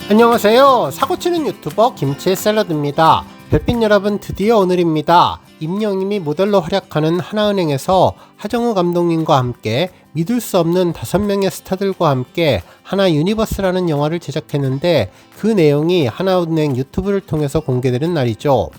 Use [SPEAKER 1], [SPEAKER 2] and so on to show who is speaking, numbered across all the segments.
[SPEAKER 1] 안녕하세요. 사고치는 유튜버 김치의 샐러드입니다. 별빛 여러분, 드디어 오늘입니다. 임영님이 모델로 활약하는 하나은행에서 하정우 감독님과 함께 믿을 수 없는 5명의 스타들과 함께 하나 유니버스라는 영화를 제작했는데, 그 내용이 하나은행 유튜브를 통해서 공개되는 날이죠.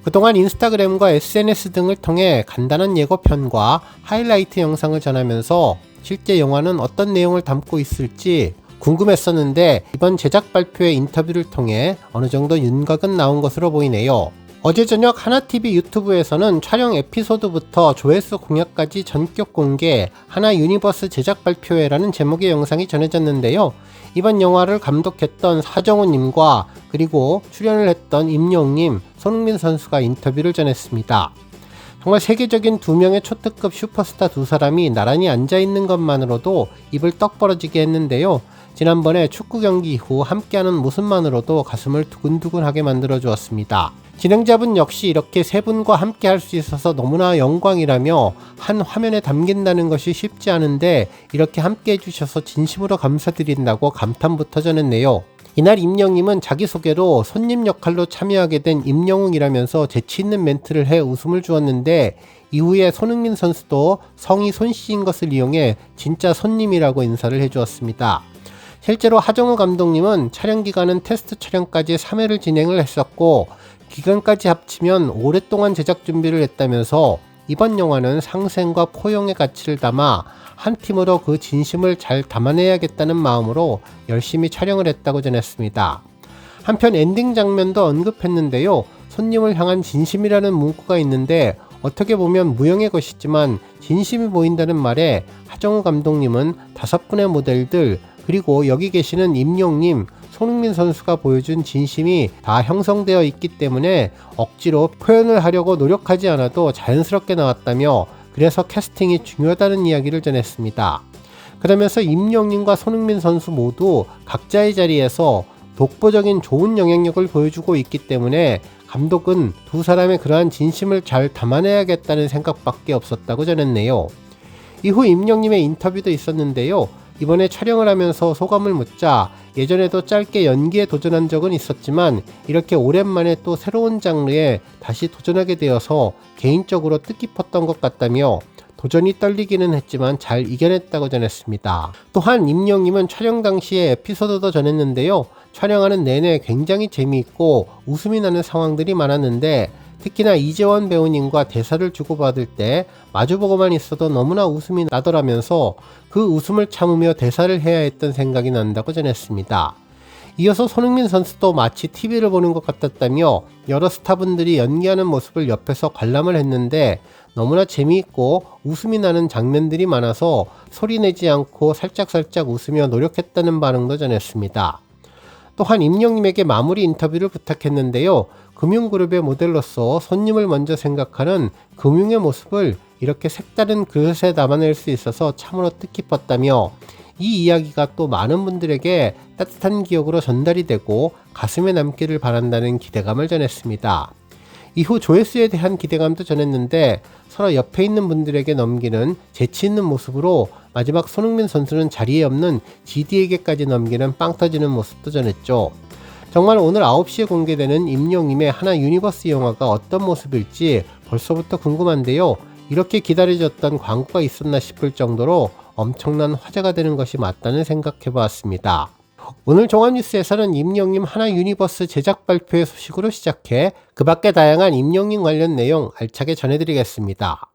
[SPEAKER 1] 그동안 인스타그램과 SNS 등을 통해 간단한 예고편과 하이라이트 영상을 전하면서 실제 영화는 어떤 내용을 담고 있을지 궁금했었는데, 이번 제작 발표의 인터뷰를 통해 어느 정도 윤곽은 나온 것으로 보이네요. 어제 저녁 하나TV 유튜브에서는 촬영 에피소드부터 조회수 공약까지 전격 공개, 하나 유니버스 제작 발표회라는 제목의 영상이 전해졌는데요. 이번 영화를 감독했던 하정우님과 그리고 출연을 했던 임영웅님, 손흥민 선수가 인터뷰를 전했습니다. 정말 세계적인 두 명의 초특급 슈퍼스타 두 사람이 나란히 앉아있는 것만으로도 입을 떡 벌어지게 했는데요. 지난번에 축구 경기 이후 함께하는 모습만으로도 가슴을 두근두근하게 만들어 주었습니다. 진행자분 역시 이렇게 세 분과 함께 할 수 있어서 너무나 영광이라며, 한 화면에 담긴다는 것이 쉽지 않은데 이렇게 함께 해주셔서 진심으로 감사드린다고 감탄부터 전했네요. 이날 임영님은 자기소개로 손님 역할로 참여하게 된 임영웅이라면서 재치있는 멘트를 해 웃음을 주었는데, 이후에 손흥민 선수도 성이 손씨인 것을 이용해 진짜 손님이라고 인사를 해주었습니다. 실제로 하정우 감독님은 촬영 기간은 테스트 촬영까지 3회를 진행을 했었고, 기간까지 합치면 오랫동안 제작 준비를 했다면서 이번 영화는 상생과 포용의 가치를 담아 한 팀으로 그 진심을 잘 담아내야겠다는 마음으로 열심히 촬영을 했다고 전했습니다. 한편 엔딩 장면도 언급했는데요. 손님을 향한 진심이라는 문구가 있는데, 어떻게 보면 무형의 것이지만 진심이 보인다는 말에 하정우 감독님은 5분의 모델들, 그리고 여기 계시는 임영웅님, 손흥민 선수가 보여준 진심이 다 형성되어 있기 때문에 억지로 표현을 하려고 노력하지 않아도 자연스럽게 나왔다며, 그래서 캐스팅이 중요하다는 이야기를 전했습니다. 그러면서 임영웅님과 손흥민 선수 모두 각자의 자리에서 독보적인 좋은 영향력을 보여주고 있기 때문에 감독은 두 사람의 그러한 진심을 잘 담아내야겠다는 생각밖에 없었다고 전했네요. 이후 임영웅님의 인터뷰도 있었는데요. 이번에 촬영을 하면서 소감을 묻자, 예전에도 짧게 연기에 도전한 적은 있었지만 이렇게 오랜만에 또 새로운 장르에 다시 도전하게 되어서 개인적으로 뜻깊었던 것 같다며, 도전이 떨리기는 했지만 잘 이겨냈다고 전했습니다. 또한 임영웅님은 촬영 당시에 에피소드도 전했는데요. 촬영하는 내내 굉장히 재미있고 웃음이 나는 상황들이 많았는데, 특히나 이재원 배우님과 대사를 주고받을 때 마주보고만 있어도 너무나 웃음이 나더라면서 그 웃음을 참으며 대사를 해야 했던 생각이 난다고 전했습니다. 이어서 손흥민 선수도 마치 TV를 보는 것 같았다며, 여러 스타분들이 연기하는 모습을 옆에서 관람을 했는데 너무나 재미있고 웃음이 나는 장면들이 많아서 소리내지 않고 살짝살짝 웃으며 노력했다는 반응도 전했습니다. 또한 임영웅님에게 마무리 인터뷰를 부탁했는데요. 금융그룹의 모델로서 손님을 먼저 생각하는 금융의 모습을 이렇게 색다른 그릇에 담아낼 수 있어서 참으로 뜻깊었다며, 이 이야기가 또 많은 분들에게 따뜻한 기억으로 전달이 되고 가슴에 남기를 바란다는 기대감을 전했습니다. 이후 조회수에 대한 기대감도 전했는데, 서로 옆에 있는 분들에게 넘기는 재치 있는 모습으로 마지막 손흥민 선수는 자리에 없는 GD에게까지 넘기는 빵 터지는 모습도 전했죠. 정말 오늘 9시에 공개되는 임영웅님의 하나 유니버스 영화가 어떤 모습일지 벌써부터 궁금한데요. 이렇게 기다려졌던 광고가 있었나 싶을 정도로 엄청난 화제가 되는 것이 맞다는 생각해보았습니다. 오늘 종합뉴스에서는 임영웅님 하나 유니버스 제작 발표의 소식으로 시작해 그 밖에 다양한 임영웅님 관련 내용 알차게 전해드리겠습니다.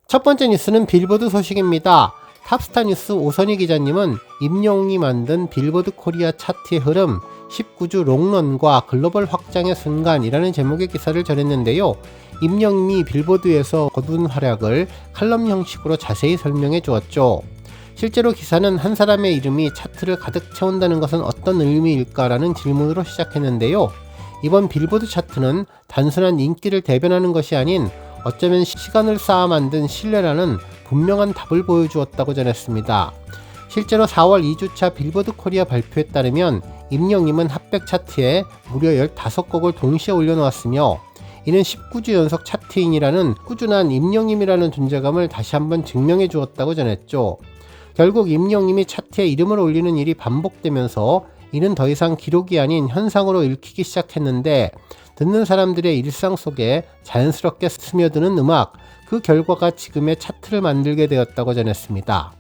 [SPEAKER 1] 첫 번째 뉴스는 빌보드 소식입니다. 탑스타 뉴스 오선희 기자님은 임영웅이 만든 빌보드 코리아 차트의 흐름, 19주 롱런과 글로벌 확장의 순간이라는 제목의 기사를 전했는데요. 임영웅이 빌보드에서 거둔 활약을 칼럼 형식으로 자세히 설명해 주었죠. 실제로 기사는 한 사람의 이름이 차트를 가득 채운다는 것은 어떤 의미일까라는 질문으로 시작했는데요. 이번 빌보드 차트는 단순한 인기를 대변하는 것이 아닌 어쩌면 시간을 쌓아 만든 신뢰라는 분명한 답을 보여주었다고 전했습니다. 실제로 4월 2주차 빌보드 코리아 발표에 따르면 임영웅님은 핫백 차트에 무려 15곡을 동시에 올려놓았으며, 이는 19주 연속 차트인이라는 꾸준한 임영웅님이라는 존재감을 다시 한번 증명해 주었다고 전했죠. 결국 임영웅이 차트에 이름을 올리는 일이 반복되면서 이는 더 이상 기록이 아닌 현상으로 읽히기 시작했는데, 듣는 사람들의 일상 속에 자연스럽게 스며드는 음악, 그 결과가 지금의 차트를 만들게 되었다고 전했습니다.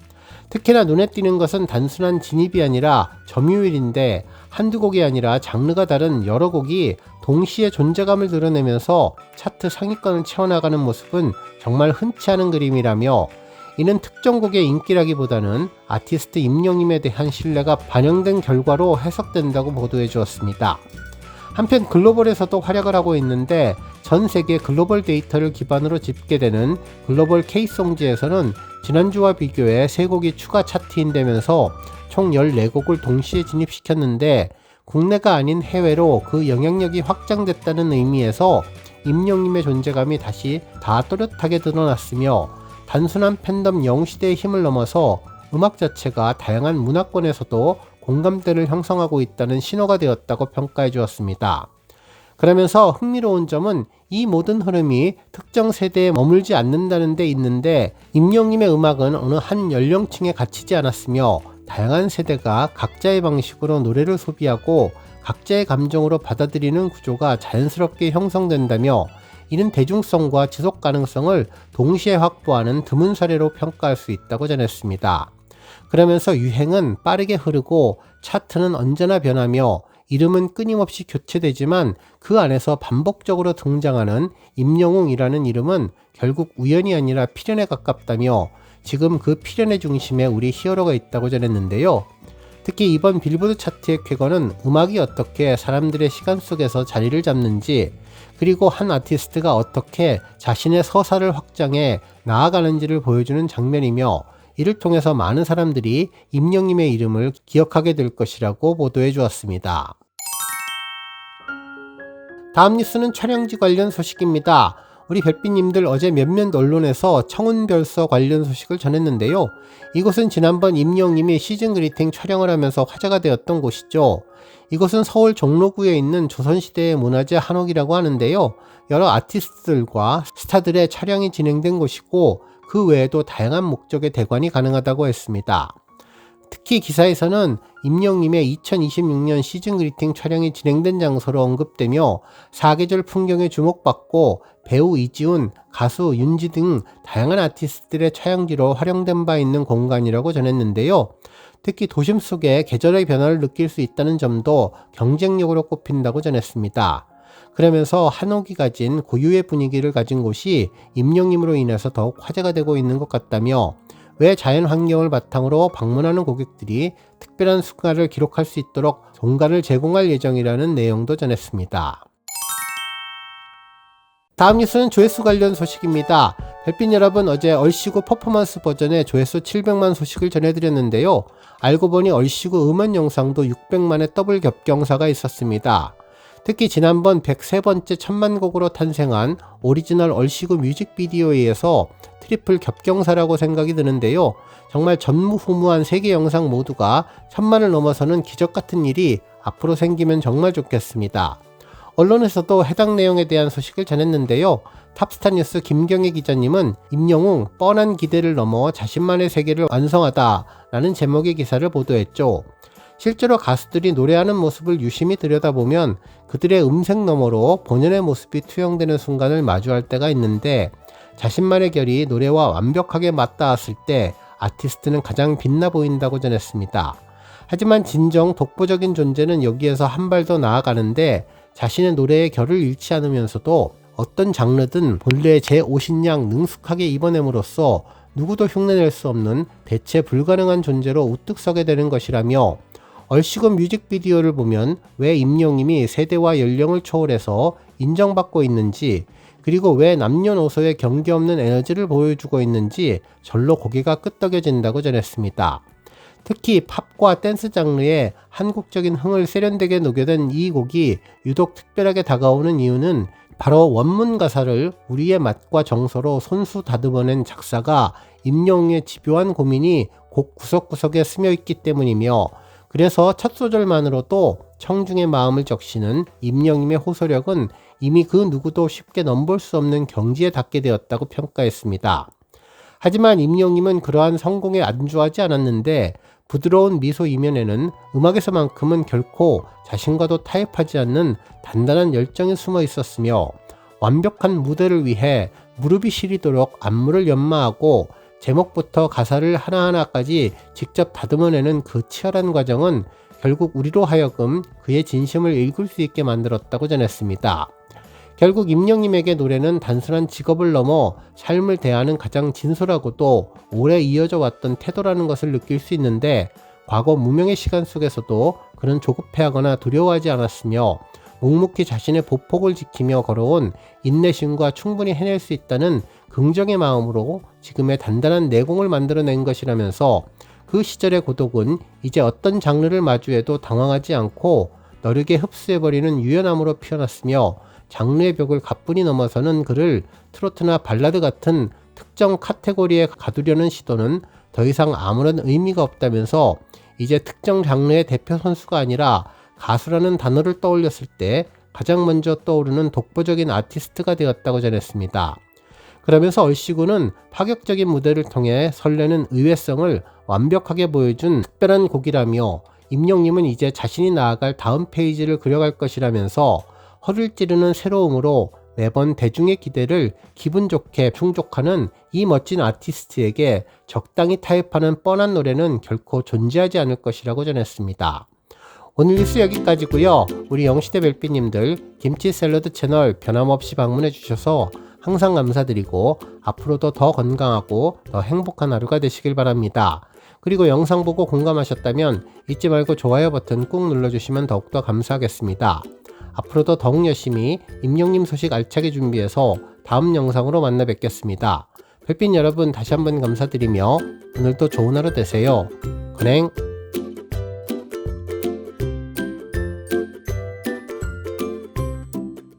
[SPEAKER 1] 특히나 눈에 띄는 것은 단순한 진입이 아니라 점유율인데, 한두 곡이 아니라 장르가 다른 여러 곡이 동시에 존재감을 드러내면서 차트 상위권을 채워나가는 모습은 정말 흔치 않은 그림이라며, 이는 특정 곡의 인기라기보다는 아티스트 임영웅에 대한 신뢰가 반영된 결과로 해석된다고 보도해 주었습니다. 한편 글로벌에서도 활약을 하고 있는데, 전 세계 글로벌 데이터를 기반으로 집계되는 글로벌 K송지에서는 지난주와 비교해 3곡이 추가 차트인되면서 총 14곡을 동시에 진입시켰는데, 국내가 아닌 해외로 그 영향력이 확장됐다는 의미에서 임영웅의 존재감이 다시 다 또렷하게 드러났으며, 단순한 팬덤 영시대의 힘을 넘어서 음악 자체가 다양한 문화권에서도 공감대를 형성하고 있다는 신호가 되었다고 평가해 주었습니다. 그러면서 흥미로운 점은 이 모든 흐름이 특정 세대에 머물지 않는다는 데 있는데, 임영웅의 음악은 어느 한 연령층에 갇히지 않았으며 다양한 세대가 각자의 방식으로 노래를 소비하고 각자의 감정으로 받아들이는 구조가 자연스럽게 형성된다며, 이는 대중성과 지속 가능성을 동시에 확보하는 드문 사례로 평가할 수 있다고 전했습니다. 그러면서 유행은 빠르게 흐르고 차트는 언제나 변하며 이름은 끊임없이 교체되지만 그 안에서 반복적으로 등장하는 임영웅이라는 이름은 결국 우연이 아니라 필연에 가깝다며, 지금 그 필연의 중심에 우리 히어로가 있다고 전했는데요. 특히 이번 빌보드 차트의 쾌거는 음악이 어떻게 사람들의 시간 속에서 자리를 잡는지, 그리고 한 아티스트가 어떻게 자신의 서사를 확장해 나아가는지를 보여주는 장면이며, 이를 통해서 많은 사람들이 임영웅의 이름을 기억하게 될 것이라고 보도해 주었습니다. 다음 뉴스는 촬영지 관련 소식입니다. 우리 별빛님들 어제 몇몇 언론에서 청운별서 관련 소식을 전했는데요. 이곳은 지난번 임영웅이 시즌 그리팅 촬영을 하면서 화제가 되었던 곳이죠. 이곳은 서울 종로구에 있는 조선시대의 문화재 한옥이라고 하는데요. 여러 아티스트들과 스타들의 촬영이 진행된 곳이고, 그 외에도 다양한 목적의 대관이 가능하다고 했습니다. 특히 기사에서는 임영웅의 2026년 시즌 그리팅 촬영이 진행된 장소로 언급되며, 사계절 풍경에 주목받고 배우 이지훈, 가수 윤지 등 다양한 아티스트들의 촬영지로 활용된 바 있는 공간이라고 전했는데요. 특히 도심 속에 계절의 변화를 느낄 수 있다는 점도 경쟁력으로 꼽힌다고 전했습니다. 그러면서 한옥이 가진 고유의 분위기를 가진 곳이 임영웅으로 인해서 더욱 화제가 되고 있는 것 같다며, 왜 자연 환경을 바탕으로 방문하는 고객들이 특별한 순간을 기록할 수 있도록 공간을 제공할 예정이라는 내용도 전했습니다. 다음 뉴스는 조회수 관련 소식입니다. 별빛 여러분, 어제 얼씨구 퍼포먼스 버전의 조회수 700만 소식을 전해드렸는데요. 알고 보니 얼씨구 음원 영상도 600만의 더블 겹경사가 있었습니다. 특히 지난번 103번째 천만곡으로 탄생한 오리지널 얼씨구 뮤직비디오에 의해서 트리플 겹경사라고 생각이 드는데요. 정말 전무후무한 3개 영상 모두가 1000만을 넘어서는 기적같은 일이 앞으로 생기면 정말 좋겠습니다. 언론에서도 해당 내용에 대한 소식을 전했는데요. 탑스타뉴스 김경애 기자님은 임영웅 뻔한 기대를 넘어 자신만의 세계를 완성하다 라는 제목의 기사를 보도했죠. 실제로 가수들이 노래하는 모습을 유심히 들여다보면 그들의 음색 너머로 본연의 모습이 투영되는 순간을 마주할 때가 있는데, 자신만의 결이 노래와 완벽하게 맞닿았을 때 아티스트는 가장 빛나 보인다고 전했습니다. 하지만 진정 독보적인 존재는 여기에서 한 발 더 나아가는데, 자신의 노래의 결을 잃지 않으면서도 어떤 장르든 본래의 제5신 양 능숙하게 입어냄으로써 누구도 흉내낼 수 없는 대체 불가능한 존재로 우뚝 서게 되는 것이라며, 얼씨구 뮤직비디오를 보면 왜 임영웅이 세대와 연령을 초월해서 인정받고 있는지, 그리고 왜 남녀노소의 경계 없는 에너지를 보여주고 있는지 절로 고개가 끄덕여진다고 전했습니다. 특히 팝과 댄스 장르의 한국적인 흥을 세련되게 녹여낸 이 곡이 유독 특별하게 다가오는 이유는 바로 원문 가사를 우리의 맛과 정서로 손수 다듬어낸 작사가 임영웅의 집요한 고민이 곡 구석구석에 스며있기 때문이며, 그래서 첫 소절만으로도 청중의 마음을 적시는 임영웅의 호소력은 이미 그 누구도 쉽게 넘볼 수 없는 경지에 닿게 되었다고 평가했습니다. 하지만 임영님은 그러한 성공에 안주하지 않았는데 부드러운 미소 이면에는 음악에서만큼은 결코 자신과도 타협하지 않는 단단한 열정이 숨어 있었으며 완벽한 무대를 위해 무릎이 시리도록 안무를 연마하고 제목부터 가사를 하나하나까지 직접 다듬어내는 그 치열한 과정은 결국 우리로 하여금 그의 진심을 읽을 수 있게 만들었다고 전했습니다. 결국 임영님에게 노래는 단순한 직업을 넘어 삶을 대하는 가장 진솔하고도 오래 이어져 왔던 태도라는 것을 느낄 수 있는데, 과거 무명의 시간 속에서도 그는 조급해하거나 두려워하지 않았으며 묵묵히 자신의 보폭을 지키며 걸어온 인내심과 충분히 해낼 수 있다는 긍정의 마음으로 지금의 단단한 내공을 만들어낸 것이라면서, 그 시절의 고독은 이제 어떤 장르를 마주해도 당황하지 않고 너르게 흡수해버리는 유연함으로 피어났으며, 장르의 벽을 가뿐히 넘어서는 그를 트로트나 발라드 같은 특정 카테고리에 가두려는 시도는 더 이상 아무런 의미가 없다면서, 이제 특정 장르의 대표 선수가 아니라 가수라는 단어를 떠올렸을 때 가장 먼저 떠오르는 독보적인 아티스트가 되었다고 전했습니다. 그러면서 얼씨구는 파격적인 무대를 통해 설레는 의외성을 완벽하게 보여준 특별한 곡이라며, 임영님은 이제 자신이 나아갈 다음 페이지를 그려갈 것이라면서 허를 찌르는 새로움으로 매번 대중의 기대를 기분 좋게 충족하는 이 멋진 아티스트에게 적당히 타협하는 뻔한 노래는 결코 존재하지 않을 것이라고 전했습니다. 오늘 뉴스 여기까지고요. 우리 영시대 별빛님들 김치 샐러드 채널 변함없이 방문해 주셔서 항상 감사드리고 앞으로도 더 건강하고 더 행복한 하루가 되시길 바랍니다. 그리고 영상 보고 공감하셨다면 잊지 말고 좋아요 버튼 꾹 눌러주시면 더욱더 감사하겠습니다. 앞으로도 더욱 열심히 임영님 소식 알차게 준비해서 다음 영상으로 만나 뵙겠습니다. 별빛 여러분 다시 한번 감사드리며 오늘도 좋은 하루 되세요. 건행.